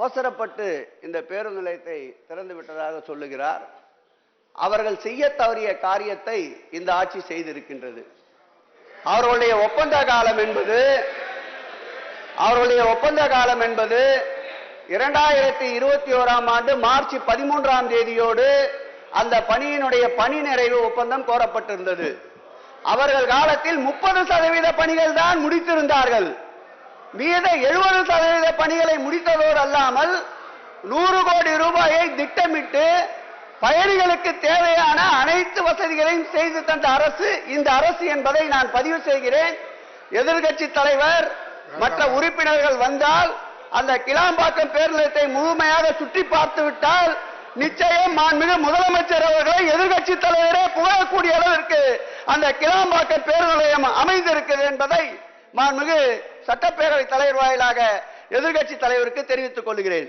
அவசரப்பட்டு இந்த பேருந்து நிலையத்தை திறந்து விட்டதாக சொல்லுகிறார். அவர்கள் செய்ய தவறிய காரியத்தை இந்த ஆட்சி செய்திருக்கின்றது. அவர்களுடைய ஒப்பந்த காலம் என்பது 2021 ஆண்டு மார்ச் 13ஆம் தேதியோடு அந்த பணியினுடைய பணி நிறைவு ஒப்பந்தம் கோரப்பட்டிருந்தது. அவர்கள் காலத்தில் 30% பணிகள் தான் முடித்திருந்தார்கள். மீத 70% பணிகளை முடித்ததோடு அல்லாமல் 100 கோடி ரூபாயை திட்டமிட்டு பயணிகளுக்கு தேவையான அனைத்து வசதிகளையும் செய்து தந்த அரசு இந்த அரசு என்பதை நான் பதிவு செய்கிறேன். எதிர்க்கட்சி தலைவர் மற்ற உறுப்பினர்கள் வந்தால் அந்த கிளாம்பாக்கம் பேருந்து நிலையத்தை முழுமையாக சுற்றி பார்த்து விட்டால் நிச்சயம் மாண்புமிகு முதலமைச்சர் அவர்களை எதிர்க்கட்சி தலைவரே புகழக்கூடிய அளவிற்கு அந்த கிளாம்பாக்கம் பேருந்து நிலையம் அமைந்திருக்கிறது என்பதை மாண்புமிகு சட்டப்பேரவை தலைவர் வாயிலாக எதிர்க்கட்சி தலைவருக்கு தெரிவித்துக் கொள்கிறேன்.